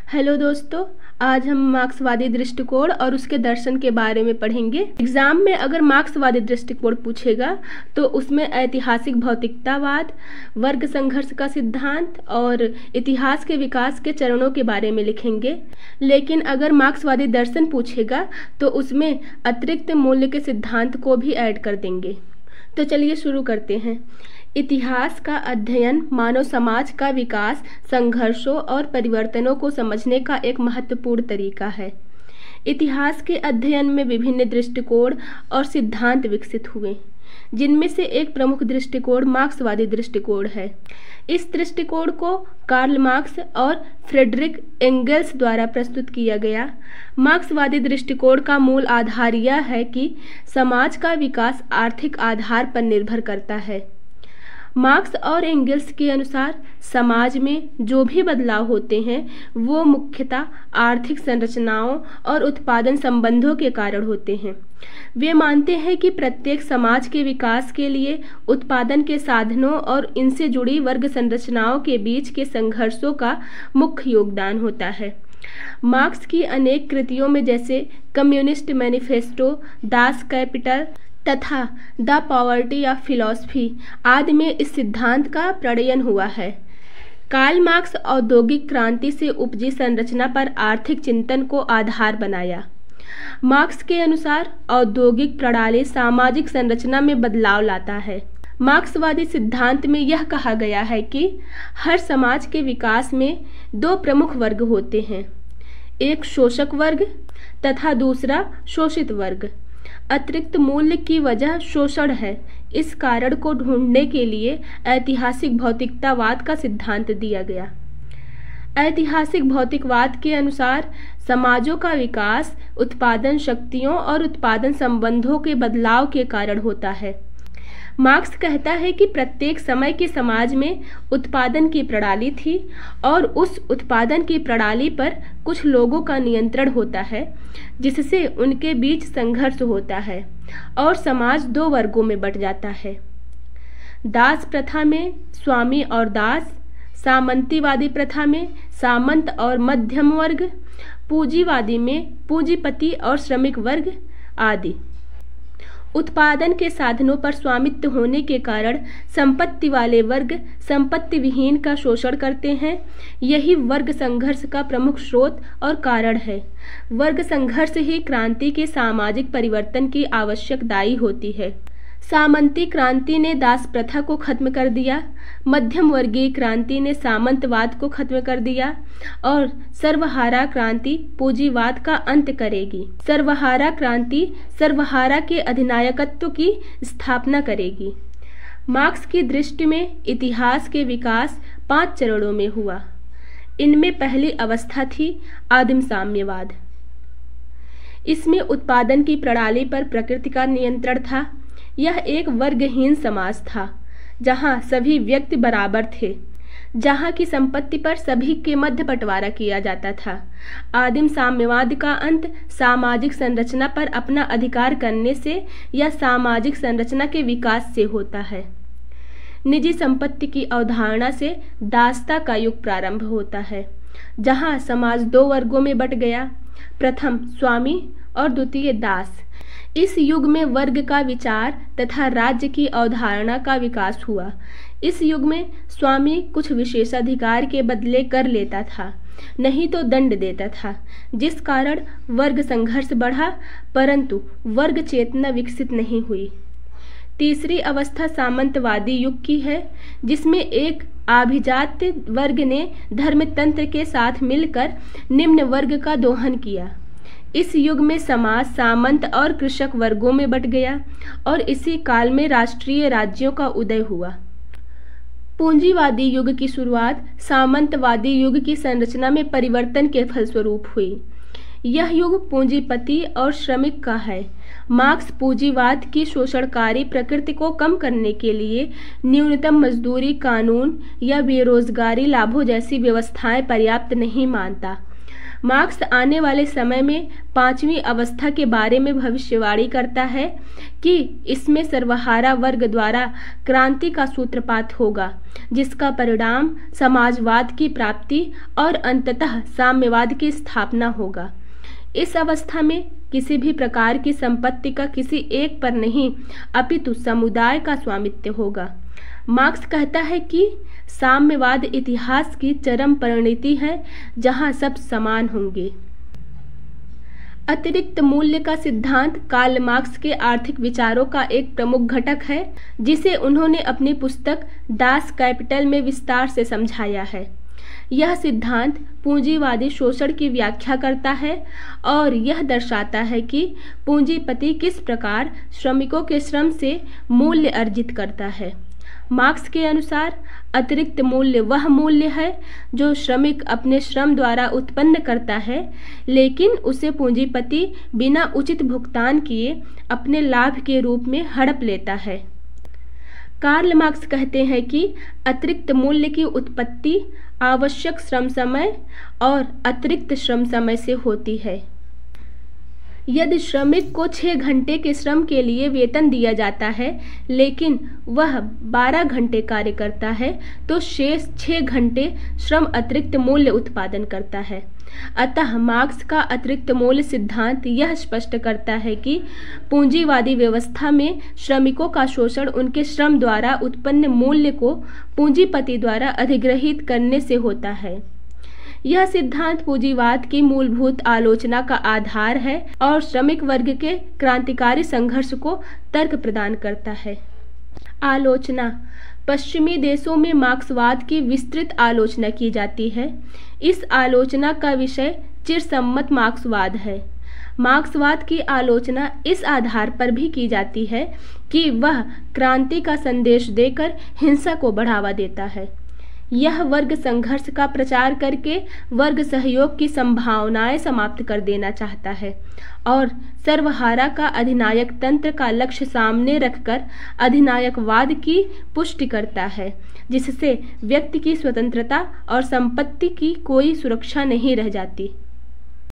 Hello दोस्तों, आज हम मार्क्सवादी दृष्टिकोण और उसके दर्शन के बारे में पढ़ेंगे। एग्जाम में अगर मार्क्सवादी दृष्टिकोण पूछेगा तो उसमें ऐतिहासिक भौतिकतावाद, वर्ग संघर्ष का सिद्धांत और इतिहास के विकास के चरणों के बारे में लिखेंगे। लेकिन अगर मार्क्सवादी दर्शन पूछेगा तो उसमें अतिरिक्त मूल्य के सिद्धांत को भी ऐड कर देंगे। तो चलिए शुरू करते हैं। इतिहास का अध्ययन मानव समाज का विकास, संघर्षों और परिवर्तनों को समझने का एक महत्वपूर्ण तरीका है। इतिहास के अध्ययन में विभिन्न दृष्टिकोण और सिद्धांत विकसित हुए, जिनमें से एक प्रमुख दृष्टिकोण मार्क्सवादी दृष्टिकोण है। इस दृष्टिकोण को कार्ल मार्क्स और फ्रेडरिक एंगेल्स द्वारा प्रस्तुत किया गया। मार्क्सवादी दृष्टिकोण का मूल आधार यह है कि समाज का विकास आर्थिक आधार पर निर्भर करता है। मार्क्स और एंगेल्स के अनुसार समाज में जो भी बदलाव होते हैं वो मुख्यतः आर्थिक संरचनाओं और उत्पादन संबंधों के कारण होते हैं। वे मानते हैं कि प्रत्येक समाज के विकास के लिए उत्पादन के साधनों और इनसे जुड़ी वर्ग संरचनाओं के बीच के संघर्षों का मुख्य योगदान होता है। मार्क्स की अनेक कृतियों में जैसे कम्युनिस्ट मैनिफेस्टो, दास कैपिटल तथा द पॉवर्टी ऑफ फिलॉसफी आदि में इस सिद्धांत का प्रणयन हुआ है। कार्ल मार्क्स औद्योगिक क्रांति से उपजी संरचना पर आर्थिक चिंतन को आधार बनाया। मार्क्स के अनुसार औद्योगिक प्रणाली सामाजिक संरचना में बदलाव लाता है। मार्क्सवादी सिद्धांत में यह कहा गया है कि हर समाज के विकास में दो प्रमुख वर्ग होते हैं, एक शोषक वर्ग तथा दूसरा शोषित वर्ग। अतिरिक्त मूल्य की वजह शोषण है। इस कारण को ढूंढने के लिए ऐतिहासिक भौतिकतावाद का सिद्धांत दिया गया। ऐतिहासिक भौतिकवाद के अनुसार समाजों का विकास उत्पादन शक्तियों और उत्पादन संबंधों के बदलाव के कारण होता है। मार्क्स कहता है कि प्रत्येक समय के समाज में उत्पादन की प्रणाली थी और उस उत्पादन की प्रणाली पर कुछ लोगों का नियंत्रण होता है, जिससे उनके बीच संघर्ष होता है और समाज दो वर्गों में बंट जाता है। दास प्रथा में स्वामी और दास, सामंतीवादी प्रथा में सामंत और मध्यम वर्ग, पूंजीवादी में पूंजीपति और श्रमिक वर्ग आदि। उत्पादन के साधनों पर स्वामित्व होने के कारण संपत्ति वाले वर्ग संपत्ति विहीन का शोषण करते हैं। यही वर्ग संघर्ष का प्रमुख स्रोत और कारण है। वर्ग संघर्ष ही क्रांति के सामाजिक परिवर्तन की आवश्यक दायी होती है। सामंती क्रांति ने दास प्रथा को खत्म कर दिया, मध्यम वर्गीय क्रांति ने सामंतवाद को खत्म कर दिया और सर्वहारा क्रांति पूंजीवाद का अंत करेगी। सर्वहारा क्रांति सर्वहारा के अधिनायकत्व की स्थापना करेगी। मार्क्स की दृष्टि में इतिहास के विकास 5 चरणों में हुआ। इनमें पहली अवस्था थी आदिम साम्यवाद। इसमें उत्पादन की प्रणाली पर प्रकृति का नियंत्रण था। यह एक वर्गहीन समाज था, जहां सभी व्यक्ति बराबर थे, जहां की संपत्ति पर सभी के मध्य बंटवारा किया जाता था। आदिम साम्यवाद का अंत सामाजिक संरचना पर अपना अधिकार करने से या सामाजिक संरचना के विकास से होता है। निजी संपत्ति की अवधारणा से दासता का युग प्रारंभ होता है, जहां समाज दो वर्गों में बंट गया, प्रथम स्वामी और द्वितीय दास। इस युग में वर्ग का विचार तथा राज्य की अवधारणा का विकास हुआ। इस युग में स्वामी कुछ विशेषाधिकार के बदले कर लेता था, नहीं तो दंड देता था, जिस कारण वर्ग संघर्ष बढ़ा, परंतु वर्ग चेतना विकसित नहीं हुई। तीसरी अवस्था सामंतवादी युग की है, जिसमें एक अभिजात वर्ग ने धर्मतंत्र के साथ मिलकर निम्न वर्ग का दोहन किया। इस युग में समाज सामंत और कृषक वर्गों में बंट गया और इसी काल में राष्ट्रीय राज्यों का उदय हुआ। पूंजीवादी युग की शुरुआत सामंतवादी युग की संरचना में परिवर्तन के फलस्वरूप हुई। यह युग पूंजीपति और श्रमिक का है। मार्क्स पूंजीवाद की शोषणकारी प्रकृति को कम करने के लिए न्यूनतम मजदूरी कानून या बेरोजगारी लाभों जैसी व्यवस्थाएं पर्याप्त नहीं मानता। मार्क्स आने वाले समय में 5वीं अवस्था के बारे में भविष्यवाणी करता है कि इसमें सर्वहारा वर्ग द्वारा क्रांति का सूत्रपात होगा, जिसका परिणाम समाजवाद की प्राप्ति और अंततः साम्यवाद की स्थापना होगा। इस अवस्था में किसी भी प्रकार की संपत्ति का किसी एक पर नहीं अपितु समुदाय का स्वामित्व होगा। मार्क्स कहता है कि साम्यवाद इतिहास की चरम परिणति है, जहां सब समान होंगे। अतिरिक्त मूल्य का सिद्धांत कार्ल मार्क्स के आर्थिक विचारों का एक प्रमुख घटक है, जिसे उन्होंने अपनी पुस्तक दास कैपिटल में विस्तार से समझाया है। यह सिद्धांत पूंजीवादी शोषण की व्याख्या करता है और यह दर्शाता है कि पूंजीपति किस प्रकार श्रमिकों के श्रम से मूल्य अर्जित करता है। मार्क्स के अनुसार अतिरिक्त मूल्य वह मूल्य है जो श्रमिक अपने श्रम द्वारा उत्पन्न करता है, लेकिन उसे पूंजीपति बिना उचित भुगतान किए अपने लाभ के रूप में हड़प लेता है। कार्ल मार्क्स कहते हैं कि अतिरिक्त मूल्य की उत्पत्ति आवश्यक श्रम समय और अतिरिक्त श्रम समय से होती है। यदि श्रमिक को 6 घंटे के श्रम के लिए वेतन दिया जाता है, लेकिन वह 12 घंटे कार्य करता है, तो शेष 6 घंटे श्रम अतिरिक्त मूल्य उत्पादन करता है। अतः मार्क्स का अतिरिक्त मूल्य सिद्धांत यह स्पष्ट करता है कि पूंजीवादी व्यवस्था में श्रमिकों का शोषण उनके श्रम द्वारा उत्पन्न मूल्य को पूंजीपति द्वारा अधिग्रहित करने से होता है। यह सिद्धांत पूंजीवाद की मूलभूत आलोचना का आधार है और श्रमिक वर्ग के क्रांतिकारी संघर्ष को तर्क प्रदान करता है। आलोचना। पश्चिमी देशों में मार्क्सवाद की विस्तृत आलोचना की जाती है। इस आलोचना का विषय चिरसम्मत मार्क्सवाद है। मार्क्सवाद की आलोचना इस आधार पर भी की जाती है कि वह क्रांति का संदेश देकर हिंसा को बढ़ावा देता है। यह वर्ग संघर्ष का प्रचार करके वर्ग सहयोग की संभावनाएं समाप्त कर देना चाहता है और सर्वहारा का अधिनायक तंत्र का लक्ष्य सामने रखकर अधिनायकवाद की पुष्टि करता है, जिससे व्यक्ति की स्वतंत्रता और संपत्ति की कोई सुरक्षा नहीं रह जाती।